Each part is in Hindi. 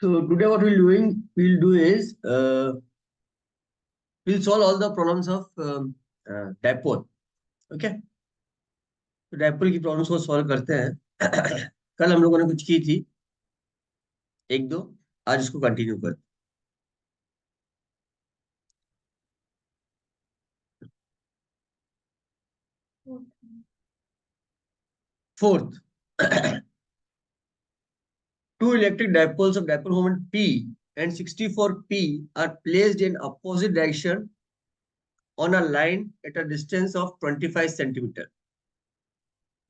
So today what we'll do is we'll solve all the problems of dipole. Okay, तो dipole की प्रॉब्लम्स को सॉल्व करते हैं. कल हम लोगों ने कुछ की थी एक दो, आज इसको कंटिन्यू करते हैं. Fourth, two electric dipoles of dipole moment P and 64P are placed in opposite direction on a line at a distance of 25 centimeter.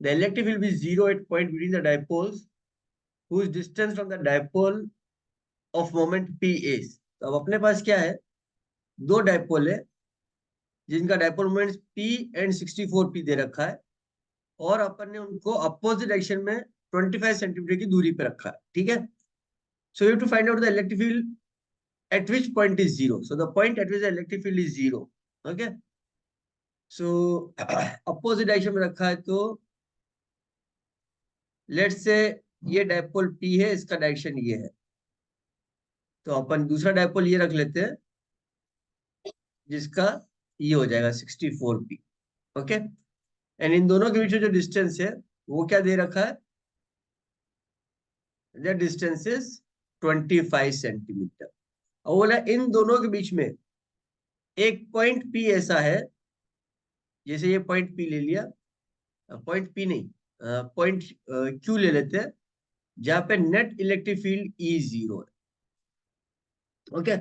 The electric field will be zero at point between the dipoles whose distance from the dipole of moment P is. तो अब अपने पास क्या है, दो डायपोल है जिनका dipole moment P and 64P दे रखा है और अपन ने उनको अपोजिट डायरेक्शन में 25 सेंटीमीटर की दूरी पे रखा है. ठीक है. So you to find out the electric field at which point is zero. So the point at which the electric field is zero. Okay. So opposite direction में रखा है तो लेट्स से ये डायपोल P है, इसका डायरेक्शन ये है, तो अपन दूसरा डायपोल ये रख लेते हैं जिसका ये हो जाएगा 64P. ओके. एंड इन दोनों के बीच में जो डिस्टेंस है वो क्या दे रखा है, द डिस्टेंस इज 25 सेंटीमीटर. और बोला इन दोनों के बीच में एक पॉइंट P ऐसा है, जैसे ये पॉइंट P ले लिया, पॉइंट P नहीं, पॉइंट Q ले लेते हैं, जहां पे net electric field E zero है. ओके.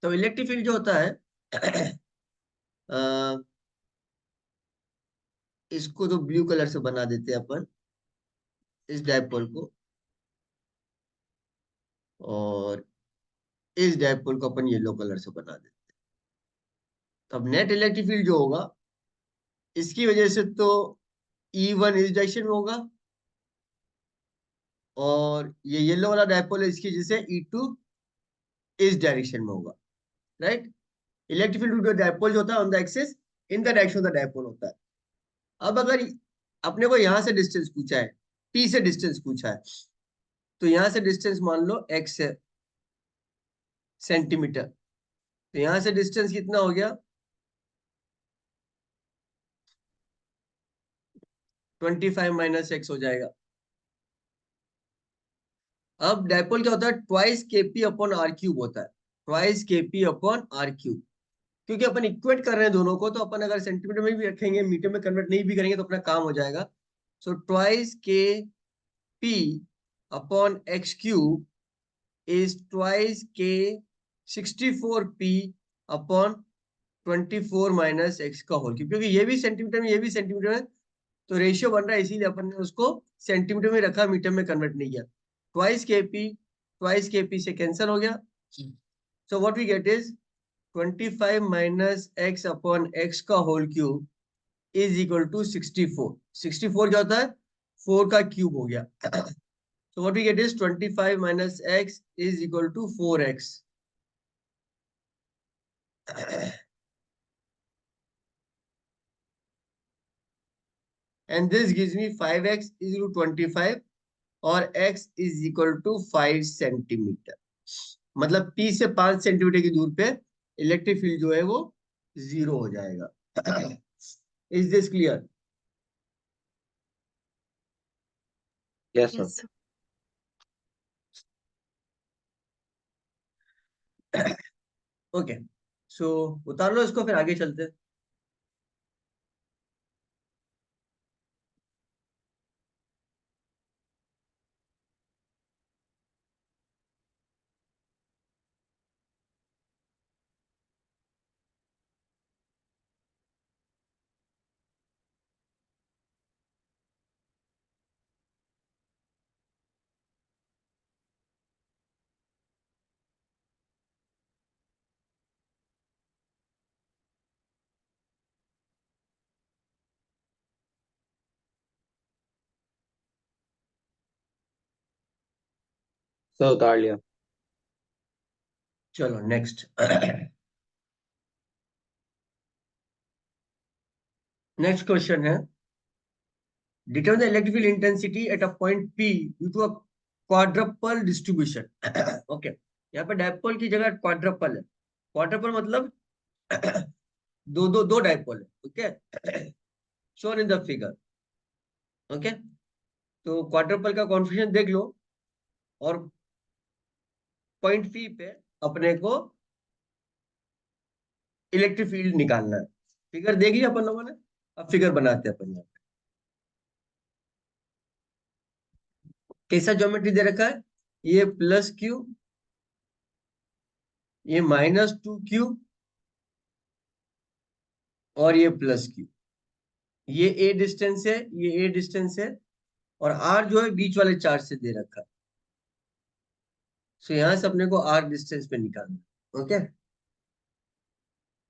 तो इलेक्ट्रिक फील्ड जो होता है इसको तो ब्लू कलर से बना देते हैं अपन, इस डायपोल को, और इस डायपोल को अपन येलो कलर से बना देते हैं. तो अब नेट इलेक्ट्रिक फील्ड जो होगा इसकी वजह से तो E1 इस डायरेक्शन में होगा और ये येलो वाला डायपोल है, इसकी वजह से E2 इस डायरेक्शन में होगा. राइट. इलेक्ट्रिक फील्ड डायपोल जो होता है on the axis in the direction of the dipole होता है. अब अगर अपने को यहां से डिस्टेंस पूछा है, P से डिस्टेंस पूछा है, तो यहां से डिस्टेंस मान लो x है सेंटीमीटर, तो यहां से डिस्टेंस कितना हो गया, 25 माइनस एक्स हो जाएगा. अब डायपोल क्या होता है, twice KP upon R cube होता है, twice KP upon R cube. क्योंकि अपन इक्वेट कर रहे हैं दोनों को, तो अपन अगर सेंटीमीटर में भी रखेंगे, मीटर में कन्वर्ट नहीं भी करेंगे तो अपना काम हो जाएगा. सो ट्वाइस के P upon x cube is twice k 64p upon 24 minus x का होल क्यूब. क्योंकि ये भी सेंटीमीटर में ये भी सेंटीमीटर में, तो रेशियो बन रहा है, इसीलिए अपन ने उसको सेंटीमीटर में रखा, मीटर में कन्वर्ट नहीं किया. ट्वाइस के पी से कैंसिल हो गया. So what we get is 25 minus x upon x का whole cube is equal to 64. 64 क्या होता है, 4 का क्यूब हो गया. So what we get is 25 minus x is equal to 4x. And this gives me 5x is equal to 25 और x is equal to 5 centimetre. मतलब P से 5 सेंटीमीटर की दूर पे इलेक्ट्रिक फील्ड जो है वो जीरो हो जाएगा. Is this clear? Yes sir. Okay. So उतार लो इसको, फिर आगे चलते हैं. सर उतार लिया. चलो नेक्स्ट. नेक्स्ट क्वेश्चन है, determine the electric field intensity at a point P due to a quadruple distribution. Okay, यहाँ पे डायपोल की जगह क्वाड्रपल है। क्वाड्रपल मतलब दो दो दो डायपोल है। Okay, shown in the figure. Okay, तो क्वाड्रपल का कॉन्फिगरेशन देख लो, और पॉइंट पी पे अपने को इलेक्ट्रिक फील्ड निकालना है। फिगर देख लिया अपन लोगों ने, अब फिगर बनाते हैं अपन यहाँ पे। कैसा ज्योमेट्री दे रखा है, ये प्लस क्यू, ये -2q, और ये प्लस क्यू। ये ए डिस्टेंस है, ये ए डिस्टेंस है, और आर जो है बीच वाले चार्ज से दे रखा है। सो यहां से अपने को आर डिस्टेंस पे निकालना है। ओके,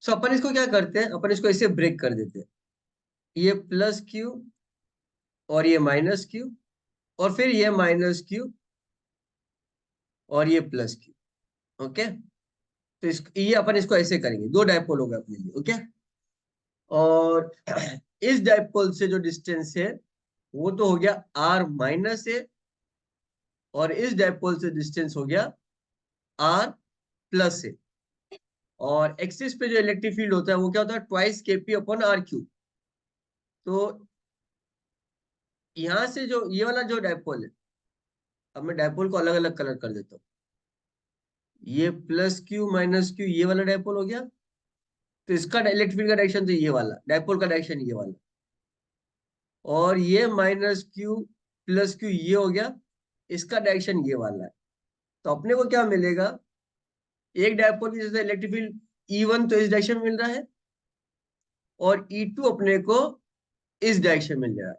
सो अपन इसको क्या करते हैं, अपन इसको ऐसे ब्रेक कर देते हैं। ये प्लस क्यू और ये -q, और फिर ये -q और ये प्लस क्यू। ओके, तो ये अपन इसको ऐसे करेंगे, दो डायपोल हो गए अपने लिए। ओके, और इस डायपोल से जो डिस्टेंस है वो तो हो गया r-a, और इस डायपोल से डिस्टेंस हो गया r+a। और एक्सिस पे जो इलेक्ट्रिक फील्ड होता है वो क्या होता है, ट्वाइस kp/r³। तो यहां से जो ये वाला जो डायपोल है, अब मैं डायपोल को अलग अलग कलर कर देता हूँ। ये +q -q ये वाला डायपोल हो गया, तो इसका इलेक्ट्रिक फील्ड का डायरेक्शन तो ये वाला, डायपोल का डायरेक्शन ये वाला। और ये -q +q ये हो गया, इसका डायरेक्शन ये वाला है। तो अपने को क्या मिलेगा, एक डायपोल की जैसे इलेक्ट्रिक फील्ड E1 तो इस डायरेक्शन में मिल रहा है, और E2 अपने को इस डायरेक्शन में मिल रहा है।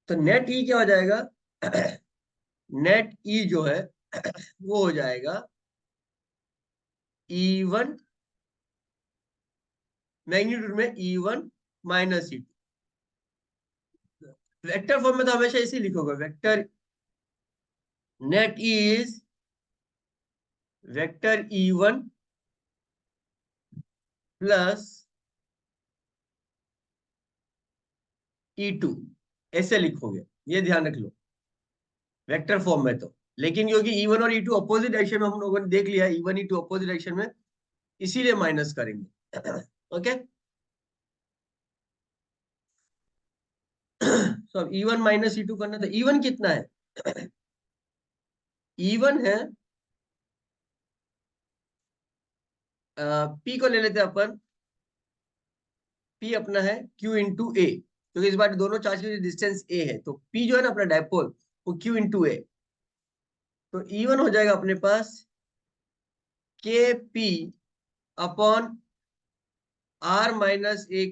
तो नेट ई क्या हो जाएगा, नेट ई जो है वो हो जाएगा E1, मैग्नीट्यूड में E1 -E2। वेक्टर फॉर्म में तो हमेशा इसे लिखोगे, vector net E is vector E1 plus E2, ऐसे लिखोगे, ये ध्यान रख लो वेक्टर फॉर्म में तो। लेकिन क्योंकि E1 और E2 अपोजिट डायरेक्शन में हम लोगों ने देख लिया, E1 E2 अपोजिट डायरेक्शन में, इसीलिए माइनस करेंगे। ओके, तो अब E1 -E2 करना, तो E1 कितना है, E1 है, P को ले लेते हैं अपन, P अपना है Q × A, क्योंकि इस बार दोनों चार्ज की डिस्टेंस A है, तो P जो है ना अपना डायपोल, वो Q × A। तो E1 हो जाएगा अपने पास Kp/r-a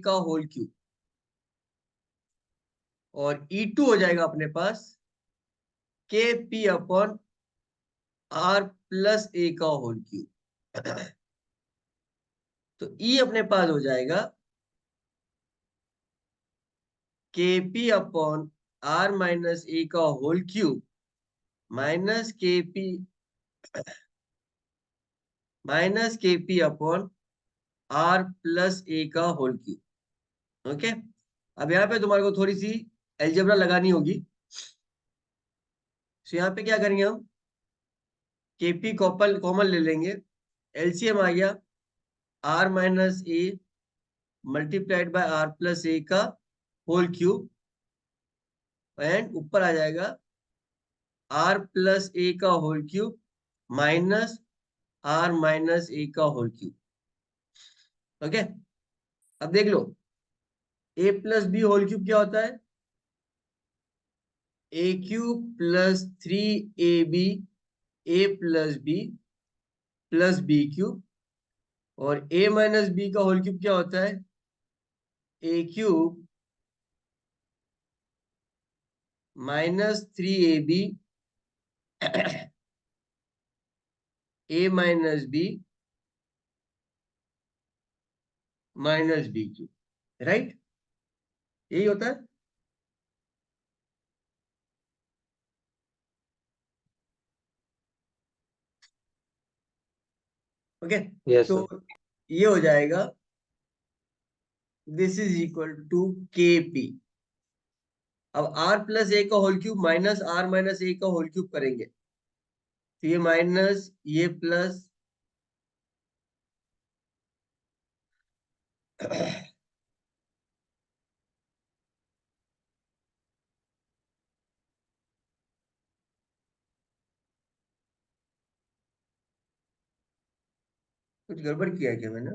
का होल क्यूब, और E2 हो जाएगा अपने पास Kp/r+a का होल क्यूब। तो E अपने पास हो जाएगा Kp/r-a का होल क्यूब -Kp/r+a का होल क्यूब। ओके, अब यहाँ पे तुम्हारे को थोड़ी सी अलजेब्रा लगानी होगी। तो यहाँ पे क्या करेंगे हम, Kp कॉमन ले लेंगे, एलसीएम आ गया r-a मल्टीप्लाइड बाय r+a का होल क्यूब, एंड ऊपर आ जाएगा r+a का होल क्यूब माइनस r-a का होल क्यूब। ओके, अब देख लो, a+b होल क्यूब क्या होता है, a³ + 3ab a+b + b³, और a-b का होल क्यूब क्या होता है, a³ -3ab a-b -b³, right, यही होता है। ओके, Yes, तो sir. ये हो जाएगा, this is equal to Kp। अब आर प्लस ए का whole cube minus R minus A का होल क्यूब करेंगे, तो ये माइनस ये प्लस कुछ गड़बड़ किया है क्या मैंने?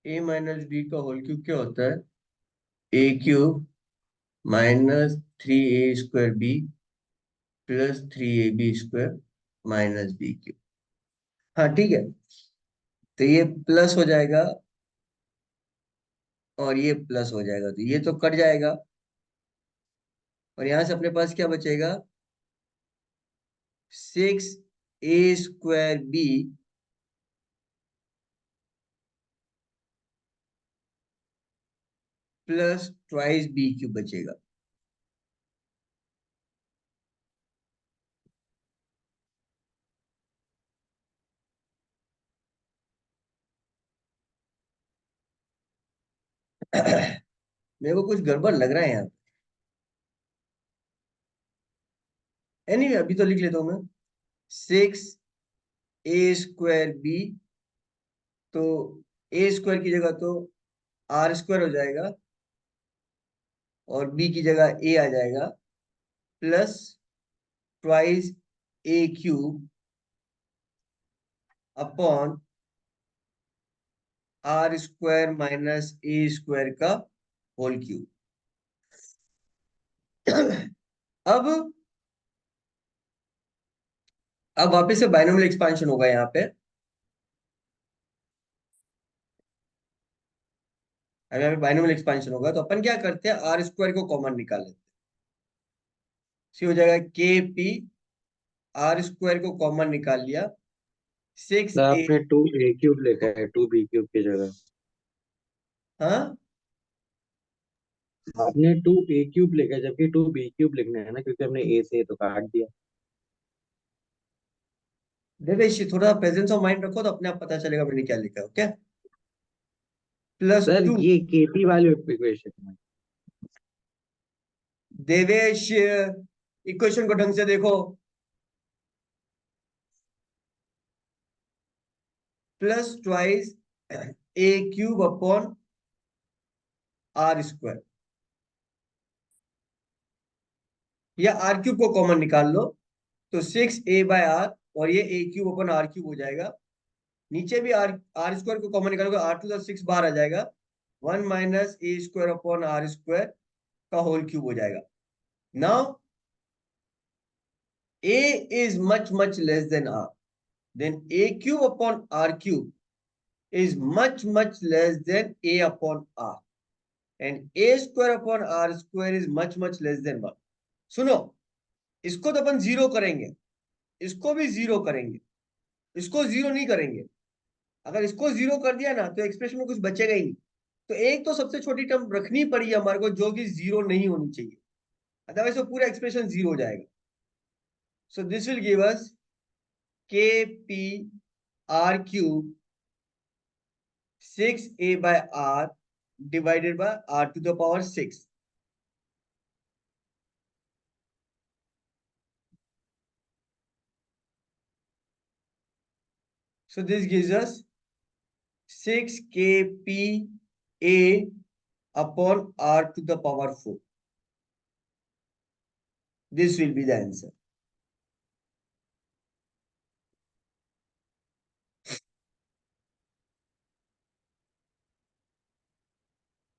ए माइनस बी का होल क्यूब क्या होता है? A cube minus 3a² b plus 3ab² minus B cube. हाँ ठीक है, तो ये प्लस हो जाएगा और ये प्लस हो जाएगा, तो ये तो कट जाएगा और यहां से अपने पास क्या बचेगा? 6a² b plus twice B cube बचेगा। मेरे को कुछ गड़बड़ लग रहा है यहाँ। एनीवे अभी तो लिख लेता हूँ मैं, 6a²b, तो a² की जगह तो r² हो जाएगा और b की जगह a आ जाएगा, plus twice a³ upon r² minus a² का होल क्यूब। अब वापस से बाइनोमियल एक्सपांशन होगा यहाँ पे। अब यहाँ पे बाइनोमियल एक्सपांशन होगा, तो अपन क्या करते हैं, r² को कॉमन निकाल लेते हैं। सी हो जाएगा के पी, r² को कॉमन निकाल लिया, सिक्स तो ए आपने 2a³ लिखा है 2b³ की जगह। हाँ आपने 2a³ लिखा है जबकि 2b³ लिखना है ना, क्योंकि हमने a से तो काट दिया। देवेश, थोड़ा प्रेजेंस ऑफ माइंड रखो तो अपने आप पता चलेगा मैंने क्या लिखा है। Okay, plus sir 2। ये kp वाले इक्वेशन में। देवेश, इक्वेशन को ढंग से देखो। Plus twice a³ upon r², या r³ को कॉमन निकाल लो, तो 6a/r, और ये a³ अपॉन r³ हो जाएगा। नीचे भी r² को कॉमन निकालोगे, r⁻⁶ बाहर आ जाएगा, 1 माइनस a² अपॉन r² का होल क्यूब हो जाएगा। Now a is much less than r, then a³ upon r³ is much less than a upon r, and a² upon r² is much less than 1। सुनो, इसको तो अपन जीरो करेंगे, इसको भी जीरो करेंगे, इसको जीरो नहीं करेंगे। अगर इसको जीरो कर दिया ना तो एक्सप्रेशन में कुछ बचेगा ही नहीं। तो एक तो सबसे छोटी टर्म रखनी पड़ी हमारे को जो कि जीरो नहीं होनी चाहिए, अदरवाइज तो पूरा एक्सप्रेशन जीरो हो जाएगा। So this will give us के P r³ 6a/r divided by r⁻⁶। So this gives us 6kPa upon r⁴. This will be the answer.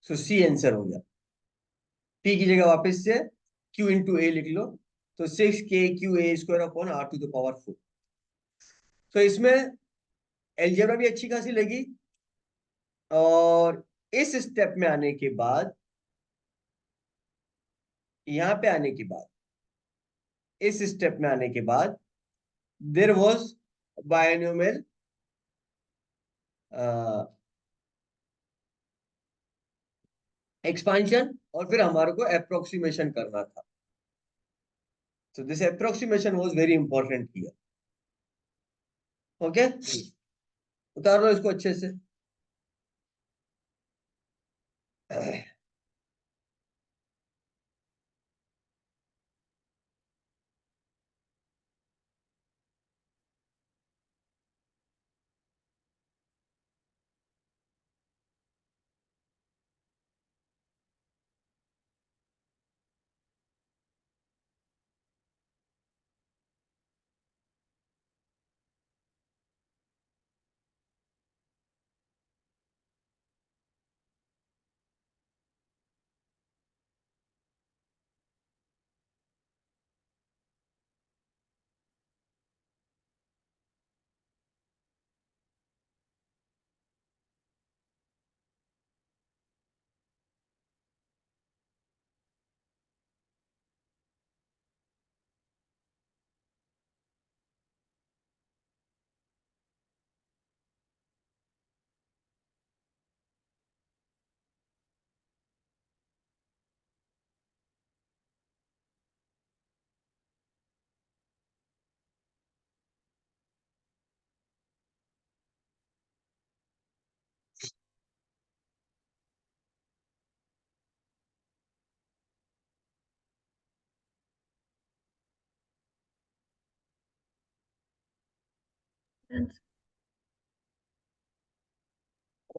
So C answer हो गया। P की जगह वापस से Q इंटू ए लिख लो, तो 6kQa² अपॉन r⁴। तो इसमें एलजेब्रा भी अच्छी खासी लगी, और इस स्टेप में आने के बाद, यहां पे आने के बाद, इस स्टेप में आने के बाद देर वॉज बायनोमियल एक्सपांशन, और फिर हमारे को अप्रोक्सीमेशन करना था। So this approximation was very important here. Okay, उतार लो इसको अच्छे से।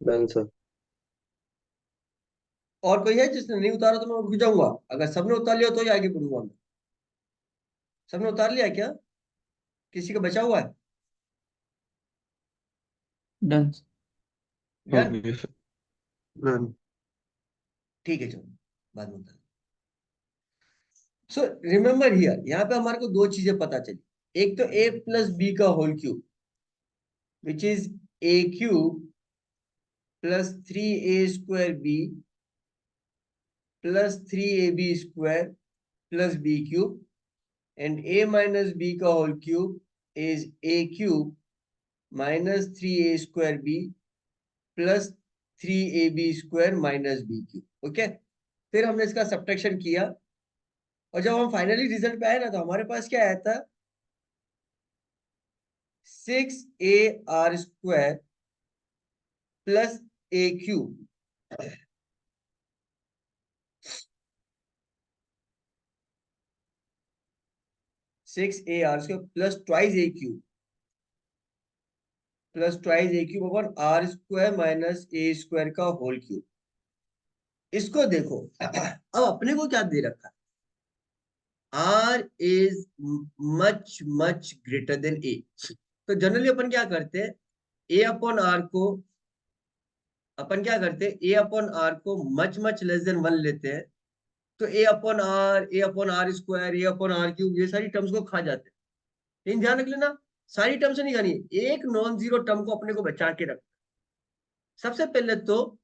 Done sir. और कोई है जिसने नहीं उतारा तो मैं रुक जाऊंगा, अगर सबने उतार लिया तो ही आगे बढ़ूंगा मैं। सबने उतार लिया क्या? किसी का बचा हुआ है? डन। हो डन। गया सर। डन। ठीक है, चलो बाद में उतार। सो रिमेंबर हियर, यहाँ पे हमारे को दो चीजें पता चली। एक तो a प्लस बी का whole cube, which is a cube plus 3a² b plus 3ab² plus b cube, and a minus b का whole cube is a cube minus 3a² b plus 3ab² minus b cube. Okay, फिर हमने इसका सब्ट्रैक्शन किया, और जब हम फाइनली रिजल्ट पे आए ना, तो हमारे पास क्या आया था? 6ar² plus a cube, 6ar² plus twice a cube plus twice a cube upon r² minus a² का होल क्यूब। इसको देखो, अब अपने को क्या दे रखा है? r is much much greater than a। तो जनरली अपन क्या करते हैं, a अपॉन r को, अपन क्या करते हैं, a अपॉन r को मच मच लेस देन 1 लेते हैं, तो a upon R square, a upon R cube, ये सारी टर्म्स को खा जाते हैं। लेकिन ध्यान रख लेना, सारी टर्म्स नहीं खानी है, एक नॉन जीरो टर्म को अपने को बचा के रख। सबसे पहले तो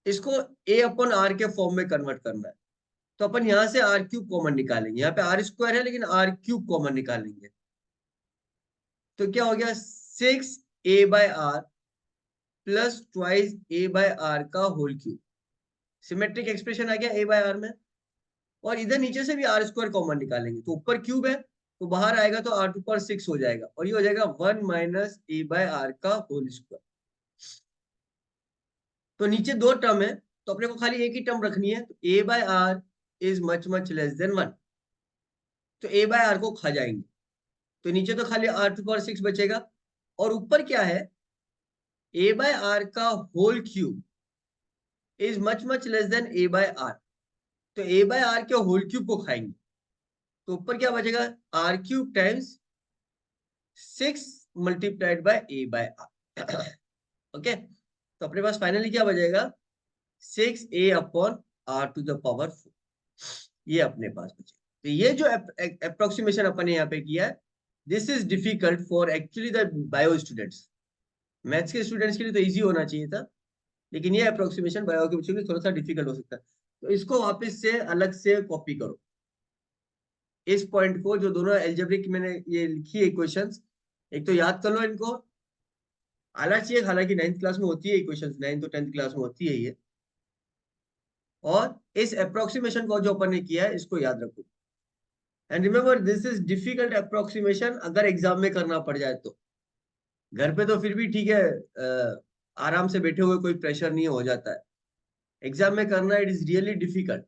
इसको a अपॉन आर के फॉर्म में कन्वर्ट करना है। तो अपन यहां से आर क्यूब कॉमन निकालेंगे, यहाँ पे आर स्क्वायर है लेकिन आर क्यूब कॉमन निकालेंगे। तो क्या हो गया, 6a/r प्लस ट्वाइस a/r का होल क्यूब। सिमेट्रिक एक्सप्रेशन आ गया a/r में। और इधर नीचे से भी आर स्क्वायर कॉमन निकालेंगे, तो ऊपर क्यूब है तो बाहर आएगा तो r² 6 हो जाएगा, और ये हो जाएगा 1 माइनस a/r का होल स्क्वायर। तो नीचे दो टर्म है, तो अपने को खाली एक ही टर्म रखनी है, तो a/r is much much less than 1, तो a/r को खा जाएंगे। तो नीचे तो खाली r² 6 बचेगा, और ऊपर क्या है, a/r का whole cube is much much less than a/r, तो a/r के होल क्यूब को खाएंगे। तो ऊपर क्या बचेगा, r³ times 6 multiplied by a/r। Okay, तो अपने पास फाइनली क्या बचेगा, 6a/r⁴ ये अपने पास बचेगा। तो ये जो अप्रोक्सीमेशन अपन ने यहाँ पे किया है, this is difficult for actually the bio students. Maths के स्टूडेंट्स के लिए तो इजी होना चाहिए था, लेकिन ये अप्रोक्सीमेशन बायो के बच्चों के लिए थोड़ा सा डिफिकल्ट हो सकता है। तो इसको वापस से अलग से कॉपी करो, इस पॉइंट को, जो दोनों एल्जेब्रिक मैंने ये लिखी है इक्वेशंस, एक तो याद कर लो इनको, आना चाहिए, हालांकि 9th क्लास में होती है इक्वेशंस, 9th और 10th क्लास में होती है ये। और इस अप्रोक्सीमेशन को जो अपन ने किया है, इसको याद रखो। And remember, this is difficult approximation, अगर एग्जाम में करना पड़ जाए तो। घर पे तो फिर भी ठीक है, आराम से बैठे हुए कोई प्रेशर नहीं हो जाता है। एग्जाम में करना इट इज रियली डिफिकल्ट।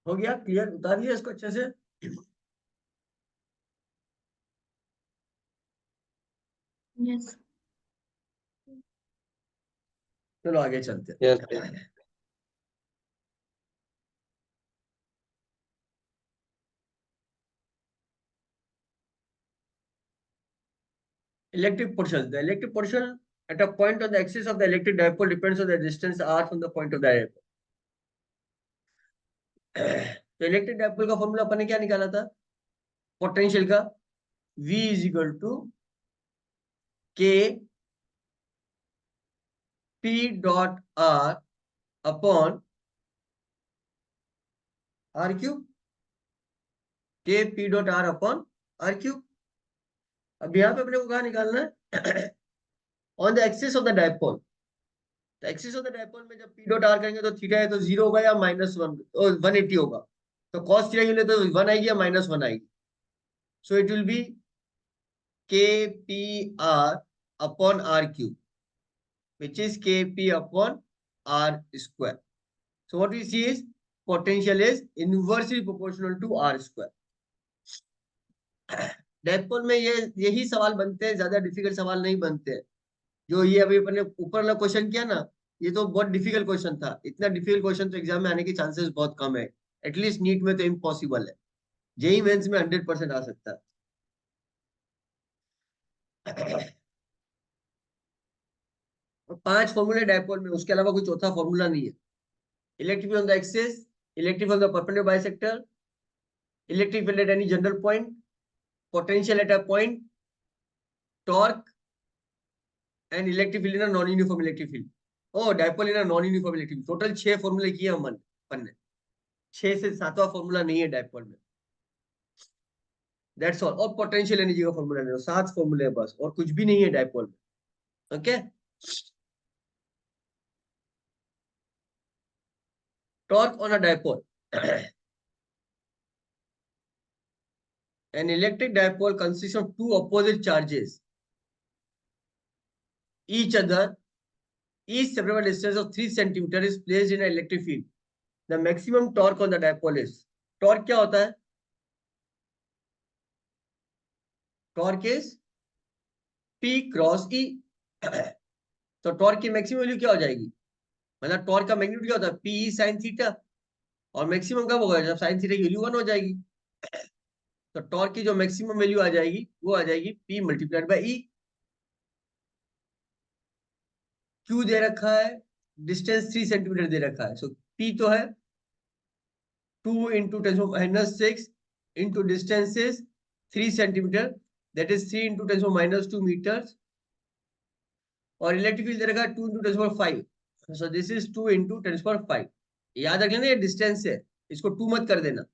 हो गया क्लियर? उतार लिया इसको अच्छे से? यस। चलो आगे चलते यस। हैं। Electric potential. The electric potential at a point on the axis of the electric dipole depends on the distance r from the point of the dipole. तो इलेक्ट्रिक डाइपोल का फॉर्मूला अपन ने क्या निकाला था पोटेंशियल का? V is equal to K P dot R upon R cube. K P dot R upon R cube. अब यहाँ पे अपने को कहा निकालना है on the axis of the dipole. तो एक्सिस ऑफ द डाइपोल में जब P डॉट R करेंगे तो थीटा है तो 0 होगा या -1 180 होगा। तो cos थीटा के लिए तो 1 आएगी या -1 आएगी। So it will be KPR upon R cube, which is KP upon R square. So what we see is potential is inversely proportional to R square. Dipole में ये यही सवाल बनते हैं, ज्यादा डिफिकल्ट सवाल नहीं बनते हैं। जो ये अभी अपने ऊपर वाला क्वेश्चन किया ना, ये तो बहुत डिफिकल्ट क्वेश्चन था। इतना डिफिकल्ट क्वेश्चन तो एग्जाम में आने के चांसेस बहुत कम है। एटलीस्ट नीट में तो इम्पॉसिबल है। जेई मेंस में 100% आ सकता है। 5 फॉर्मूले डायपोल में, उसके अलावा कोई चौथा फॉर्मूला नहीं है। Electric on the axis, electric on the perpendicular bisector, electric field at any general point, potential at a point, torque and electric field in a non uniform electric field. Oh dipole in a non uniform electric field. Total 6 फॉर्मूले किए अपन ने। 6 से 7वां फॉर्मूला नहीं है डायपोल में। That's all. और पोटेंशियल एनर्जी का फॉर्मूला नहीं, 7 फॉर्मूले है बस, और कुछ भी नहीं है डायपोल में। Okay, torque on a dipole. An electric dipole consists of two opposite charges, each separable distance of 3 centimeter is placed in an electric field. The maximum torque on the dipole is, torque क्या होता है? Torque is P cross E। तो टॉर्क की मैक्सिमम वैल्यू क्या हो जाएगी? मतलब टॉर्क का मैग्नीट्यूड क्या होता है? P E sin theta. और मैक्सिमम कब होगा? जब sin थीटा की वैल्यू 1 हो जाएगी। तो टॉर्क की जो मैक्सिमम वैल्यू आ जाएगी वो आ जाएगी P multiplied by E। Q दे रखा है, डिस्टेंस 3 सेंटीमीटर दे रखा है। सो P तो है 2 into 10⁻⁻6 into distance is 3 centimeter, that is 3 into 10⁻⁻2 meters। और इलेक्ट्रिक फील्ड दे रखा है 2 into 10⁻5, so this is 2 into 10⁻5। याद रख लेना ये डिस्टेंस है, इसको 2 मत कर देना,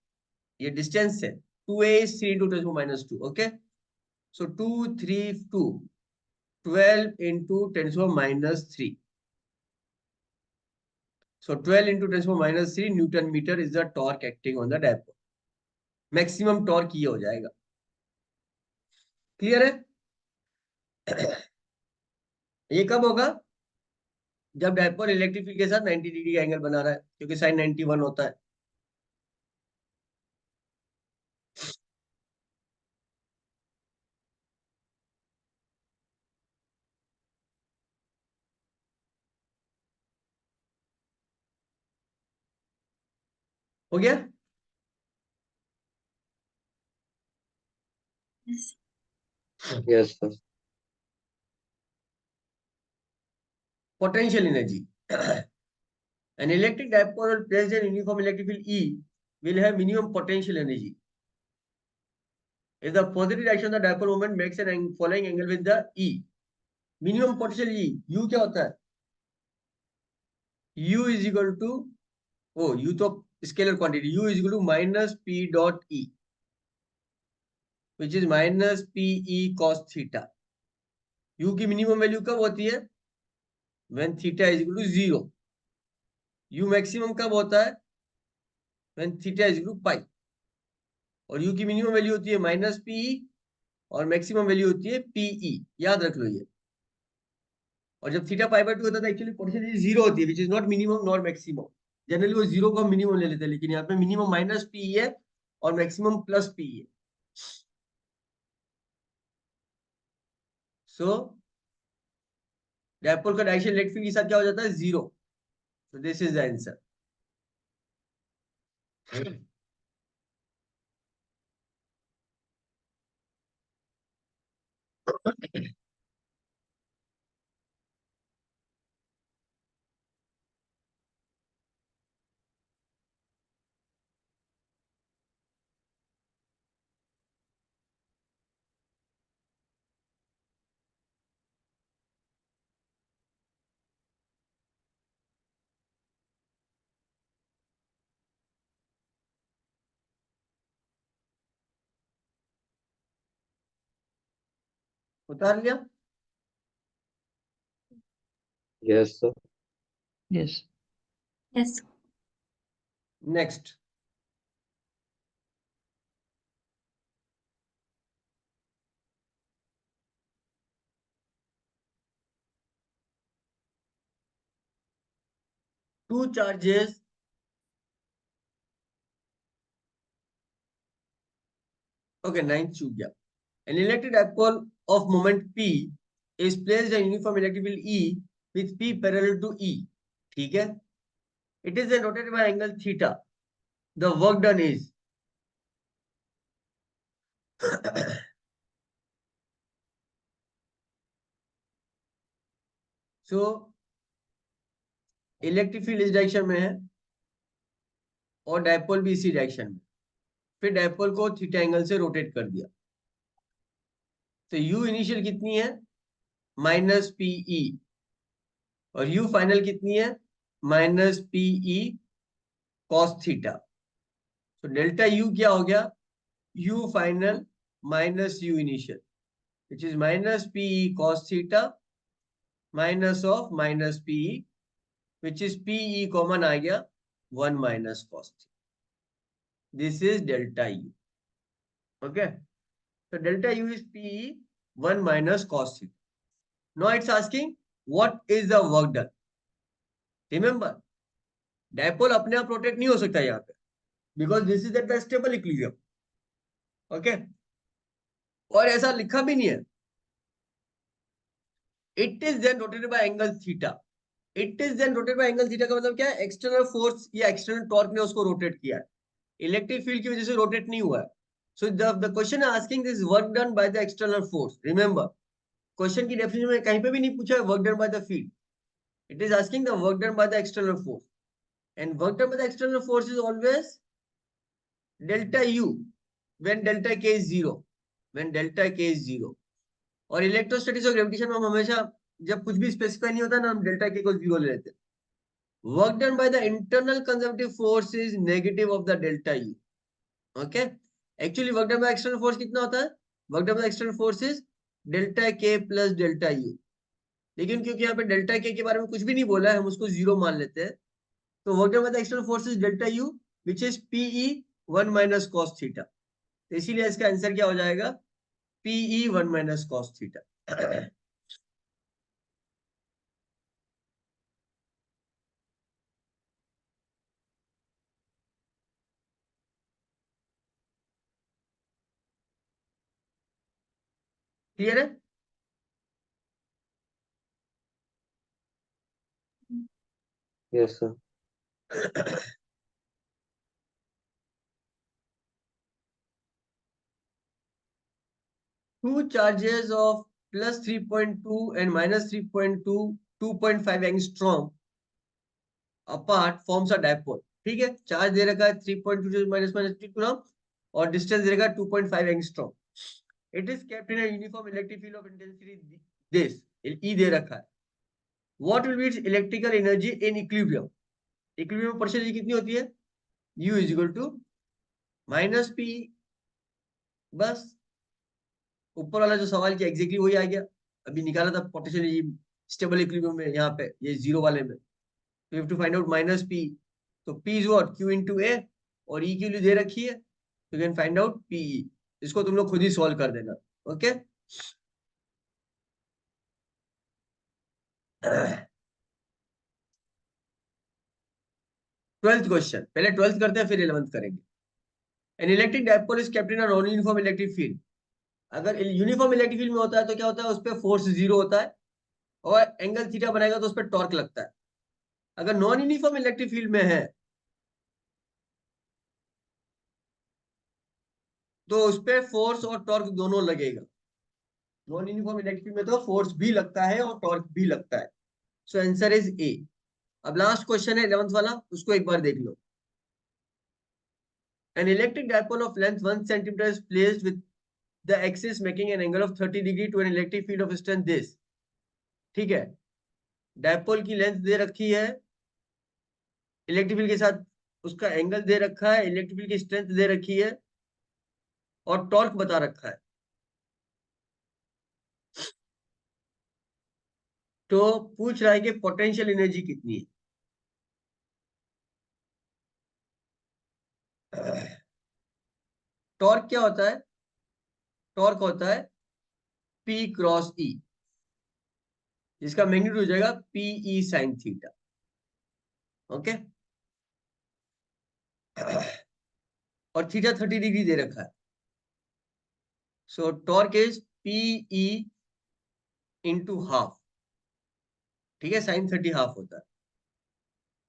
ये डिस्टेंस है। 2a is 3 into 10⁻2। Okay, so 2 3 2 12 into 10⁻3। So 12 into 10⁻3 newton metre is the torque acting on the dipole. Maximum torque ये हो जाएगा। क्लियर है? ये कब होगा? जब डायपोल इलेक्ट्रिक फील्ड के साथ 90 डिग्री का एंगल बना रहा है, क्योंकि साइन 91 होता है। हो गया? Yes. Yes sir. Potential energy. An electric dipole placed in uniform electric field E will have minimum potential energy. If the positive direction of the dipole moment makes an following angle with the E. Minimum potential E. U क्या होता है? U is equal to, oh, U तो scalar quantity. U is equal to minus P dot E, which is minus PE cos theta. U की minimum value कब होती है? When theta is equal to 0. U maximum कब होता है? When theta is equal to pi. और U की मिनिमम वैल्यू होती है माइनस पीई और मैक्सिमम वैल्यू होती है पीई। याद रख लो ये। और जब थीटा पाई बाय 2 होता है एक्चुअली पोटेंशियल जीरो होती है, which is not minimum nor maximum. Generally वो जीरो को हम मिनिमम ले लेते हैं, लेकिन यहाँ पे मिनिमम माइनस पीई है और मैक्सिमम प्लस पीई है। सो डायपोल का डायरेक्शन इलेक्ट्रिक फील्ड के साथ क्या हो जाता है? Zero. So this is the answer. उतार लिया? Yes sir. Yes. Yes. Next. Two charges okay, ninth चूक गया। An electric dipole of moment P is placed in uniform electric field E with P parallel to E. ठीक है? It is then rotated by angle theta. The work done is so electric field इस डायरेक्शन में है और डायपोल भी इसी डायरेक्शन में। फिर डायपोल को थीटा एंगल से रोटेट कर दिया। तो U इनिशियल कितनी है? Minus PE. और U फाइनल कितनी है? Minus PE cos theta. तो डेल्टा U क्या हो गया? U final minus U initial, which is minus PE cos theta minus of minus PE, which is PE common आ गया 1 minus cos theta. This is delta U. Okay. So delta U is PE 1 minus cos theta. Now it's asking what is the work done. Remember, dipole अपने आप रोटेट नहीं हो सकता यहाँ पे, because this is at the stable equilibrium. Okay. और ऐसा लिखा भी नहीं है। It is then rotated by angle theta. It is then rotated by angle theta का मतलब क्या है? एक्सटर्नल फोर्स या एक्सटर्नल टॉर्क ने उसको रोटेट किया है। इलेक्ट्रिक फील्ड की वजह से रोटेट नहीं हुआ है। So the question asking this work done by the external force. Remember, question की डेफिनेशन में कहीं पे भी नहीं पूछा है work done by the field. It is asking the work done by the external force, and work done by the external force is always delta U when delta के इज जीरो, व्हेन डेल्टा के इज जीरो। और इलेक्ट्रोस्टैटिक्स और ग्रेविटेशन में हम हमेशा जब कुछ भी स्पेसिफाई नहीं होता ना, हम डेल्टा के को जीरो ले लेते हैं। Work done by the internal conservative force is negative of the delta U. Okay, actually work done by external force कितना होता है? Work done by external force is delta के प्लस डेल्टा यू। लेकिन क्योंकि यहाँ पे डेल्टा के बारे में कुछ भी नहीं बोला है, हम उसको जीरो मान लेते हैं। तो work done by the external force is delta U which is PE 1 minus cos theta. तो इसीलिए इसका आंसर क्या हो जाएगा? PE 1 minus cos theta. Clear है? Yes sir. Two charges of plus 3.2 and minus 3.2, 2.5 angstrom apart forms a dipole. ठीक है, चार्ज दे रखा है 3.2 माइनस माइनस 3 कूलम और डिस्टेंस दे रखा है 2.5 angstrom. It is kept in a uniform electric field of intensity this E दे रखा है. What will be its electrical energy in equilibrium? Equilibrium में पोटेंशियल कितनी होती है? U is equal to minus P. बस ऊपर वाला जो सवाल किया एग्जैक्टली वही आ गया. अभी निकाला था पोटेंशियल स्टेबल इक्विलिब्रियम में, यहाँ पे ये जीरो वाले में. तो you have to find out minus P. तो P is what? Q into A. और ई की वैल्यू दे रखी है, तो you can find out PE. इसको तुम लोग खुद ही सॉल्व कर देना. ओके. Twelfth question. पहले ट्वेल्थ करते हैं फिर 11th करेंगे. An electric dipole is kept in a non uniform electric field. अगर यूनिफॉर्म इलेक्ट्रिक फील्ड में होता है तो क्या होता है? उस पर फोर्स जीरो होता है और एंगल थीटा बनाएगा तो उस पर टॉर्क लगता है. अगर नॉन यूनिफॉर्म इलेक्ट्रिक फील्ड में है तो उस पर फोर्स और टॉर्क दोनों लगेगा. नॉन यूनिफॉर्म इलेक्ट्रिक फील्ड में तो फोर्स भी लगता है और टॉर्क भी लगता है. So answer is a. अब लास्ट क्वेश्चन है 11th वाला, उसको एक बार देख लो. An electric dipole of length 1 centimeter is placed with the axis making an angle of 30 degree to an electric field of strength this. ठीक है, डायपोल की लेंथ दे रखी है, इलेक्ट्रिक फील्ड के साथ उसका एंगल दे रखा है, इलेक्ट्रिक फील्ड की स्ट्रेंथ दे रखी है और टॉर्क बता रखा है. तो पूछ रहा है कि पोटेंशियल एनर्जी कितनी है. टॉर्क क्या होता है? टॉर्क होता है P क्रॉस E, जिसका मैग्नीट्यूड हो जाएगा PE साइन थीटा. ओके. और थीटा 30 डिग्री दे रखा है. सो torque is PE into half. ठीक है, साइन 30 हाफ होता है.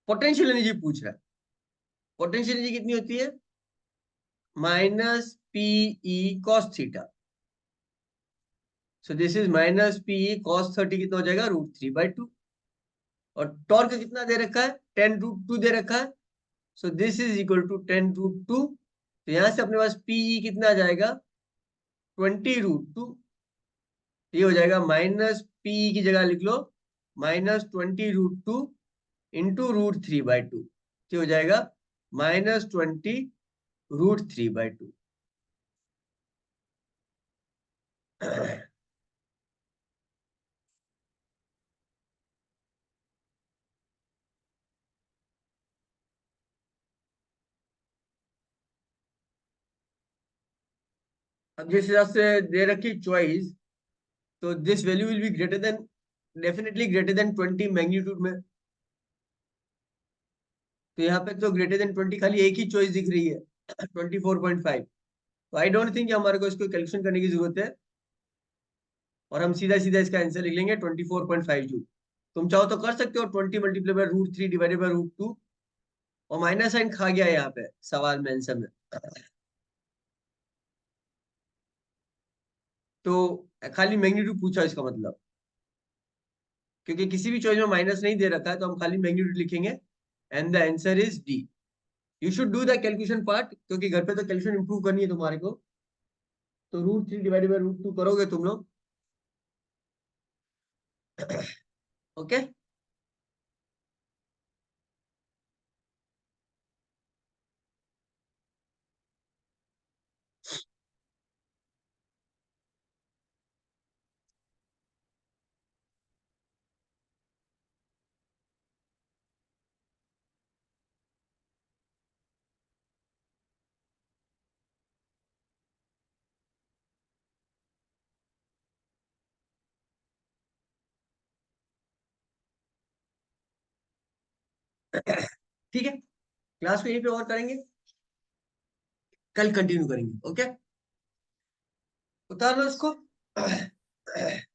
पोटेंशियल एनर्जी पूछ रहा है. पोटेंशियल एनर्जी कितनी होती है? Minus PE cos theta. So this is minus PE cos 30. कितना हो जाएगा? √3/2. और टॉर्क कितना दे रखा है? 10√2 दे रखा है. So this is equal to 10√2. तो यहां से अपने पास PE कितना आ जाएगा? 20√2. ये हो जाएगा माइनस PE की जगह लिख लो माइनस 20√2 इंटू √3/2. हो जाएगा माइनस 20√3/2. अब जिस हिसाब से दे रखी चॉइस, तो this value will be greater than, definitely greater than 20 magnitude में. तो यहाँ पे तो ग्रेटर देन 20 खाली एक ही चॉइस दिख रही है 24.5. तो आई डोंट थिंक हमारे को इसको कैलकुलेशन करने की जरूरत है और हम सीधा सीधा इसका आंसर लिख लेंगे 24.5 जूल. तुम चाहो तो कर सकते हो 20 मल्टीप्लाई बाय √3 डिवाइडेड बाय √2. और माइनस साइन खा गया यहाँ पे सवाल में, आंसर में. तो खाली मैग्नीट्यूड पूछा इसका मतलब, क्योंकि किसी भी चॉइस में माइनस नहीं दे रखा है तो हम खाली मैग्नीट्यूड लिखेंगे. And the answer is D. You should do the calculation part, क्योंकि घर पे तो कैलकुलेशन इंप्रूव करनी है तुम्हारे को. तो √3 डिवाइडेड बाय √2 करोगे तुम लोग. ओके. ठीक है, क्लास को यहीं पे और करेंगे, कल कंटिन्यू करेंगे. ओके, उतार लो इसको. है